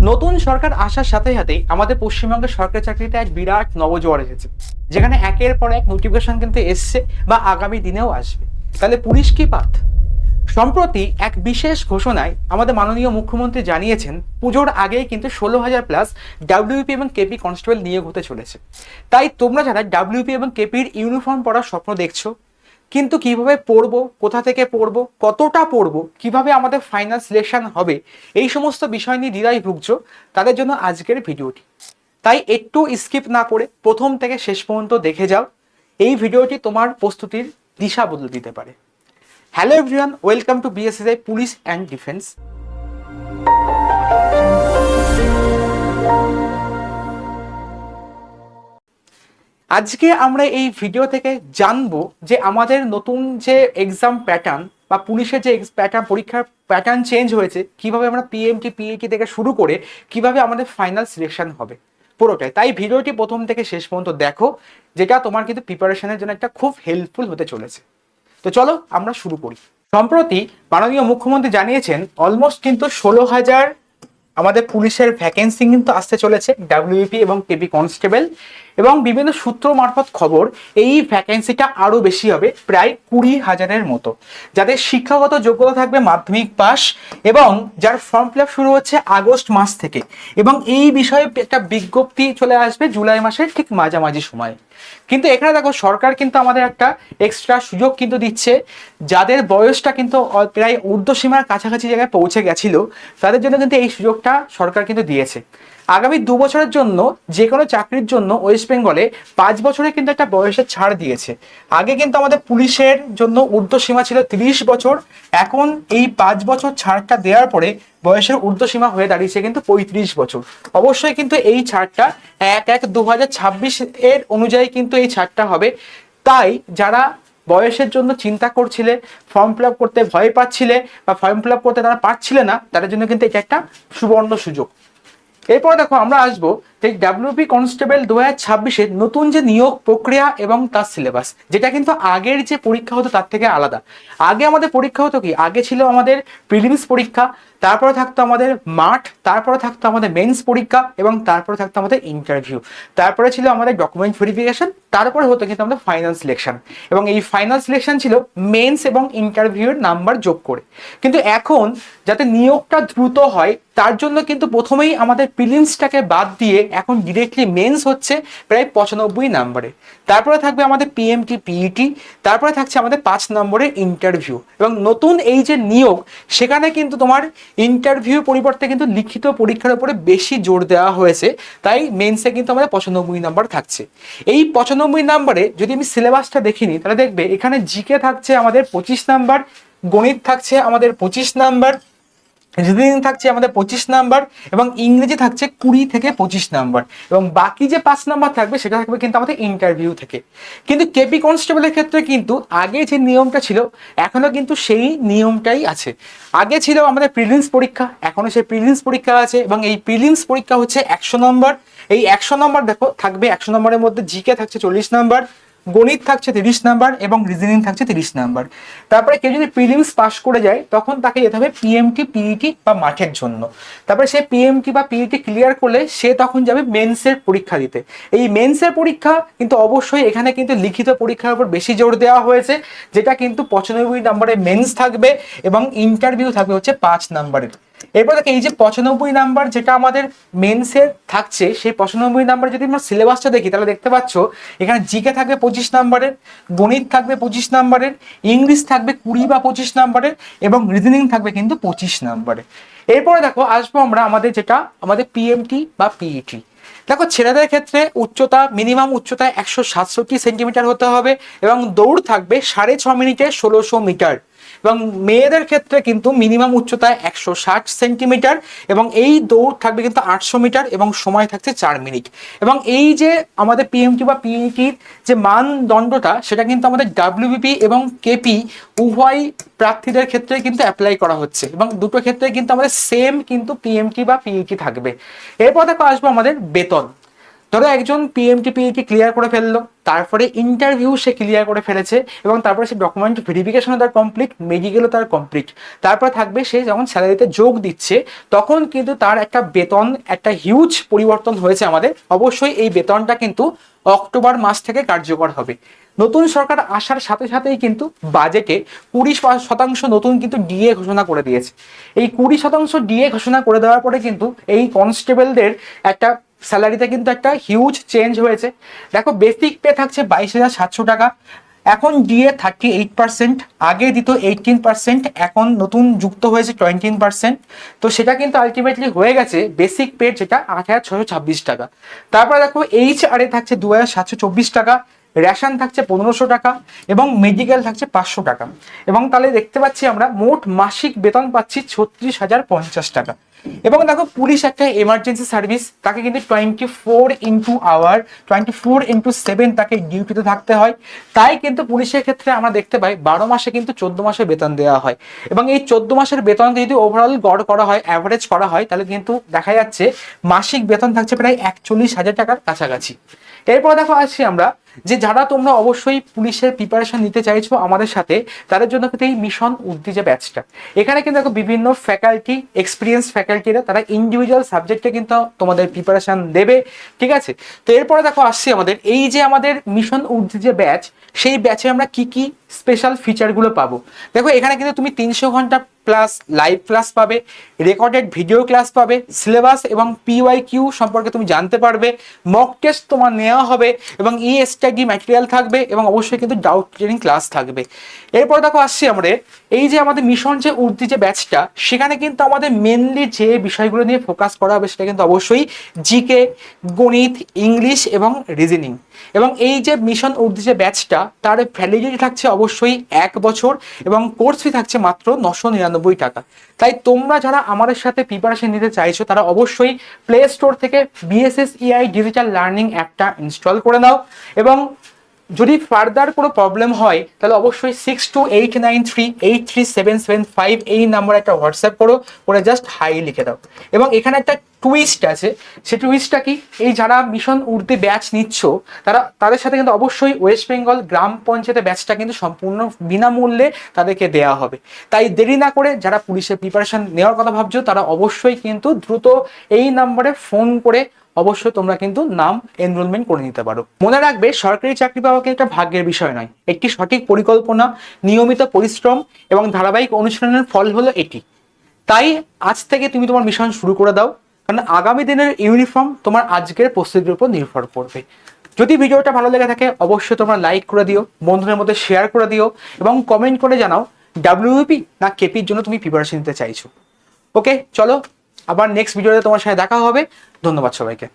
নতুন সরকার আসার সাথে সাথেই আমাদের পশ্চিমবঙ্গের সরকারি চাকরিতে এক বিরাট নবজোয়ার এসেছে, যেখানে একের পর এক নোটিফিকেশন কিন্তু এসছে বা আগামী দিনেও আসবে। তাহলে পুলিশ কি পাত? সম্প্রতি এক বিশেষ ঘোষণায় আমাদের মাননীয় মুখ্যমন্ত্রী জানিয়েছেন পুজোর আগেই কিন্তু 16,000 প্লাস ডাব্লিউপি এবং কেপি কনস্টেবল নিয়োগ হতে চলেছে। তাই তোমরা যারা ডাব্লিউপি এবং কেপির ইউনিফর্ম পরার স্বপ্ন দেখছো, কিন্তু কিভাবে পড়বো, কোথা থেকে পড়বো, কতটা পড়বো, কিভাবে আমাদের ফাইনাল সিলেকশন হবে, এই সমস্ত বিষয় নিয়ে দ্বিধায় ভুগছো, তাদের জন্য আজকের ভিডিওটি। তাই একটু স্কিপ না করে প্রথম থেকে শেষ পর্যন্ত দেখে যাও। এই ভিডিওটি তোমার প্রস্তুতির দিশা বদলে দিতে পারে। Hello everyone, welcome to BSSI police and defence. আজকে আমরা এই ভিডিও থেকে জানবো যে আমাদের নতুন যে এক্সাম প্যাটার্ন বা পুলিশের যে প্যাটার্ন, পরীক্ষার প্যাটার্ন চেঞ্জ হয়েছে, কিভাবে আমরা পিএমটি পিএটি থেকে শুরু করে কিভাবে আমাদের ফাইনাল সিলেকশন হবে পুরোটাই। তাই ভিডিওটি প্রথম থেকে শেষ পর্যন্ত দেখো, যেটা তোমার কিন্তু প্রিপারেশনের জন্য একটা খুব হেল্পফুল হতে চলেছে। তো চলো আমরা শুরু করি। সম্প্রতি মাননীয় মুখ্যমন্ত্রী জানিয়েছেন অলমোস্ট কিন্তু 16,000 আমাদের পুলিশের ভ্যাকেন্সি কিন্তু আসতে চলেছে ডাব্লিউপি এবং কেপি কনস্টেবল, এবং বিভিন্ন সূত্র মারফত খবর এই ভ্যাকেন্সিটা আরও বেশি হবে, প্রায় 20,000-এর মতো, যাদের শিক্ষাগত যোগ্যতা থাকবে মাধ্যমিক পাস এবং যার ফর্ম ফিল আপ শুরু হচ্ছে আগস্ট মাস থেকে, এবং এই বিষয়ে একটা বিজ্ঞপ্তি চলে আসবে জুলাই মাসের ঠিক মাঝামাঝি সময়। কিন্তু এখানে দেখো সরকার কিন্তু আমাদের একটা এক্সট্রা সুযোগ কিন্তু দিচ্ছে, যাদের বয়সটা কিন্তু প্রায় ঊর্ধ্বসীমার কাছাকাছি জায়গায় পৌঁছে গেছিল, তাদের জন্য কিন্তু এই সুযোগটা সরকার কিন্তু দিয়েছে। আগামী 2 বছরের জন্য যে কোনো চাকরির জন্য ওয়েস্ট বেঙ্গলে 5 বছরে কিন্তু একটা বয়সের ছাড় দিয়েছে। আগে কিন্তু আমাদের পুলিশের জন্য ঊর্ধ্বসীমা ছিল 30 বছর, এখন এই 5 বছর ছাড়টা দেওয়ার পরে বয়সের ঊর্ধ্বসীমা হয়ে দাঁড়িয়েছে কিন্তু 35 বছর। অবশ্যই কিন্তু এই ছাড়টা 1/1/2026 এর অনুযায়ী কিন্তু এই ছাড়টা হবে। তাই যারা বয়সের জন্য চিন্তা করছিলে, ফর্ম ফিল আপ করতে ভয় পাচ্ছিলে বা ফর্ম ফিল আপ করতে তারা পারছিলে না, তাদের জন্য কিন্তু এটা একটা সুবর্ণ সুযোগ। এরপর দেখো আমরা আসবো যে ডাব্লিউপি কনস্টেবল 2026-এর নতুন যে নিয়োগ প্রক্রিয়া এবং তার সিলেবাস, যেটা কিন্তু আগের যে পরীক্ষা হতো তার থেকে আলাদা। আগে আমাদের পরীক্ষা হতো কি, আগে ছিল আমাদের প্রিলিমস পরীক্ষা, তারপরে থাকতো আমাদের মাঠ, তারপরে থাকতো আমাদের মেন্স পরীক্ষা এবং তারপরে থাকতো আমাদের ইন্টারভিউ, তারপরে ছিল আমাদের ডকুমেন্ট ভেরিফিকেশন, তারপরে হতো কিন্তু আমাদের ফাইনাল সিলেকশন, এবং এই ফাইনাল সিলেকশন ছিল মেন্স এবং ইন্টারভিউয়ের নাম্বার যোগ করে। কিন্তু এখন যাতে নিয়োগটা দ্রুত হয় তার জন্য কিন্তু প্রথমেই আমাদের প্রিলিমসটাকে বাদ দিয়ে এখন ডিরেক্টলি মেন্স হচ্ছে প্রায় 95 নাম্বারে, তারপরে থাকবে আমাদের পিএমটি পিইটি, তারপরে থাকছে আমাদের 5 নম্বরের ইন্টারভিউ। এবং নতুন এই যে নিয়োগ, সেখানে কিন্তু তোমার ইন্টারভিউ পরিবর্তে কিন্তু লিখিত পরীক্ষার উপরে বেশি জোর দেওয়া হয়েছে, তাই মেন্সে কিন্তু আমাদের 95 নাম্বার থাকছে। এই 95 নাম্বারে যদি আমি সিলেবাসটা দেখিনি, তাহলে দেখবে এখানে জিকে থাকছে আমাদের 25 নাম্বার, গণিত থাকছে আমাদের 25 নাম্বার, রিজনিং থাকছে আমাদের 25 নাম্বার, এবং ইংরেজি থাকছে 20 থেকে 25 নাম্বার, এবং বাকি যে 5 নাম্বার থাকবে সেটা থাকবে কিন্তু আমাদের ইন্টারভিউ থেকে। কিন্তু কেপি কনস্টেবলের ক্ষেত্রে কিন্তু আগে যে নিয়মটা ছিল এখনো কিন্তু সেই নিয়মটাই আছে। আগে ছিল আমাদের প্রিলিমস পরীক্ষা, এখনো সেই প্রিলিমস পরীক্ষা আছে, এবং এই প্রিলিমস পরীক্ষা হচ্ছে 100 নম্বর। এই 100 নম্বর দেখো থাকবে, 100 নম্বরের মধ্যে জিকে থাকছে 40 নাম্বার, গণিত থাকছে 30 নাম্বার এবং রিজনিং থাকছে 30 নাম্বার। তারপরে কেউ যদি প্রিলিমস পাস করে যায় তখন তাকে যেতে হবে পিএমটি পিইটি বা মাঠের জন্য। তারপরে সে পিএমটি বা পিইটি ক্লিয়ার করলে সে তখন যাবে মেন্সের পরীক্ষা দিতে। এই মেন্সের পরীক্ষা কিন্তু অবশ্যই এখানে কিন্তু লিখিত পরীক্ষার উপর বেশি জোর দেওয়া হয়েছে, যেটা কিন্তু 95 নম্বরের মেন্স থাকবে এবং ইন্টারভিউ থাকবে হচ্ছে 5 নাম্বারের। এরপর দেখো এই যে 95 নাম্বার যেটা আমাদের মেন্সের থাকছে, সেই 95 নাম্বার যদি আমরা সিলেবাসটা দেখি তাহলে দেখতে পাচ্ছ এখানে জিকে থাকবে 25 নাম্বারের, গণিত থাকবে 25 নাম্বারের, ইংলিশ থাকবে 20 বা 25 নাম্বারের, এবং রিজনিং থাকবে কিন্তু 25 নাম্বারের। এরপরে দেখো আসবো আমরা আমাদের যেটা আমাদের পিএমটি বা পিইটি। দেখো ছেলেদের ক্ষেত্রে উচ্চতা, মিনিমাম উচ্চতা 167 সেন্টিমিটার হতে হবে, এবং দৌড় থাকবে 6.5 মিনিটে 1600 মিটার। এবং মেয়েদের ক্ষেত্রে কিন্তু মিনিমাম উচ্চতায় 160 সেন্টিমিটার, এবং এই দৌড় থাকবে কিন্তু 800 মিটার এবং সময় থাকছে 4 মিনিট। এবং এই যে আমাদের পিএমটি বা পিইটির যে মানদণ্ডটা, সেটা কিন্তু আমাদের ডাব্লিউবিপি এবং কেপি উভয় প্রার্থীদের ক্ষেত্রে কিন্তু অ্যাপ্লাই করা হচ্ছে, এবং দুটো ক্ষেত্রে কিন্তু আমাদের সেম কিন্তু পিএমটি বা পিইটি থাকবে। এরপর দেখো আসবো আমাদের বেতন। ধরো একজন পিএমটি পিএটি ক্লিয়ার করে ফেললো, তারপরে ইন্টারভিউ সে ক্লিয়ার করে ফেলেছে এবং তারপরে সে ডকুমেন্ট ভেরিফিকেশনও তার কমপ্লিট, মেডিকেলও তার কমপ্লিট, তারপর থাকবে সে যখন স্যালারিতে যোগ দিচ্ছে তখন কিন্তু তার একটা বেতন একটা হিউজ পরিবর্তন হয়েছে আমাদের। অবশ্যই এই বেতনটা কিন্তু অক্টোবর মাস থেকে কার্যকর হবে। নতুন সরকার আসার সাথে সাথেই কিন্তু বাজেটে 20% নতুন কিন্তু ডিএ ঘোষণা করে দিয়েছে। এই 20% ডিএ ঘোষণা করে দেওয়ার পরে কিন্তু এই কনস্টেবলদের একটা স্যালারিতে কিন্তু একটা হিউজ চেঞ্জ হয়েছে। দেখো বেসিক পে থাকছে 22,700 টাকা, এখন ডিএ 38%, আগে দিত 18%, এখন নতুন যুক্ত হয়েছে 20%। তো সেটা কিন্তু আলটিমেটলি হয়ে গেছে বেসিক পে যেটা 8,626 টাকা। তারপরে দেখো এইচআরএ থাকছে 2,724 টাকা, রেশন থাকছে 1500 টাকা এবং মেডিকেল থাকছে 500 টাকা। এবং তাহলে দেখতে পাচ্ছি আমরা মোট মাসিক বেতন পাচ্ছি 36,050 টাকা। এবং দেখো পুলিশ একটা এমার্জেন্সি সার্ভিস, তাকে কিন্তু 24x আওয়ার 24x7 তাকে ডিউটিতে থাকতে হয়। তাই কিন্তু পুলিশের ক্ষেত্রে আমরা দেখতে পাই 12 মাসে কিন্তু 14 মাসের বেতন দেওয়া হয়। এবং এই 14 মাসের বেতন যদি ওভারঅল গড় করা হয়, অ্যাভারেজ করা হয়, তাহলে কিন্তু দেখা যাচ্ছে মাসিক বেতন থাকছে প্রায় 41,000 টাকার কাছাকাছি। এরপর দেখো আসছি আমরা যে যারা তোমরা অবশ্যই পুলিশের প্রিপারেশন নিতে চাইছো আমাদের সাথে, তাদের জন্য কিন্তু এই মিশন উর্দি যে ব্যাচটা, এখানে কিন্তু দেখো বিভিন্ন ফ্যাকাল্টি, এক্সপিরিয়েন্স ফ্যাকাল্টিরা তারা ইন্ডিভিজুয়াল সাবজেক্টে কিন্তু তোমাদের প্রিপারেশন দেবে, ঠিক আছে। তো এরপরে দেখো আসছি আমাদের এই যে আমাদের মিশন উর্দি যে ব্যাচ, সেই ব্যাচে আমরা কি কি স্পেশাল ফিচারগুলো পাবো। দেখো এখানে কিন্তু তুমি 300 ঘন্টা প্লাস লাইভ ক্লাস পাবে, রেকর্ডেড ভিডিও ক্লাস পাবে, সিলেবাস এবং PYQ সম্পর্কে তুমি জানতে পারবে, মক টেস্ট তোমার নেওয়া হবে এবং স্টাডি ম্যাটেরিয়াল থাকবে এবং অবশ্যই কিন্তু ডাউট ক্লিয়ারিং ক্লাস থাকবে। এরপর দেখো আসছি আমাদের এই যে আমাদের মিশন যে উর্দি যে ব্যাচটা, সেখানে কিন্তু আমাদের মেনলি যে বিষয়গুলো নিয়ে ফোকাস করা হবে সেটা কিন্তু অবশ্যই জিকে, গণিত, ইংলিশ এবং রিজনিং। এবং এই যে মিশন উর্দি যে ব্যাচটা, তার ভ্যালিডিটি থাকছে অবশ্যই 1 বছর এবং কোর্স ফি থাকছে মাত্র 999 টাকা। তাই তোমরা যারা আমাদের সাথে প্রিপারেশন নিতে চাইছো তারা অবশ্যই প্লে স্টোর থেকে BSSEI ডিজিটাল লার্নিং অ্যাপটা ইনস্টল করে নাও। এবং যদি ফার্দার কোনো প্রবলেম হয় তাহলে অবশ্যই 6289383775 এই নাম্বারে একটা হোয়াটসঅ্যাপ করো, করে জাস্ট হাই লিখে দাও। এবং এখানে একটা টুইস্ট আছে, সেই টুইস্টটা কি, এই যারা মিশন উর্দি ব্যাচ নিচ্ছ তাদের সাথে কিন্তু অবশ্যই ওয়েস্ট বেঙ্গল গ্রাম পঞ্চায়েতের ব্যাচটা কিন্তু সম্পূর্ণ বিনামূল্যে তাদেরকে দেওয়া হবে। তাই দেরি না করে যারা পুলিশের প্রিপারেশন নেওয়ার কথা ভাবছো তারা অবশ্যই কিন্তু দ্রুত এই নাম্বারে ফোন করে অবশ্যই তোমরা কিন্তু নাম এনরোলমেন্ট করে নিতে পারো। মনে রাখবে সরকারি চাকরি পাওয়া কিন্তু একটা ভাগ্যের বিষয় নয়, একটি সঠিক পরিকল্পনা, নিয়মিত পরিশ্রম এবং ধারাবাহিক অনুশীলনের ফল হলো এটি। তাই আজ থেকে তুমি তোমার মিশন শুরু করে দাও, কারণ আগামী দিনের ইউনিফর্ম তোমার আজকের প্রস্তুতির উপর নির্ভর করবে। যদি ভিডিওটা ভালো লেগে থাকে অবশ্যই তোমরা লাইক করে দিও, বন্ধুদের মধ্যে শেয়ার করে দিও এবং কমেন্ট করে জানাও WP না KPর জন্য তুমি প্রিপারেশন নিতে চাইছো। ওকে চলো, আবার নেক্সট ভিডিওতে তোমার সাথে দেখা হবে। ধন্যবাদ সবাইকে।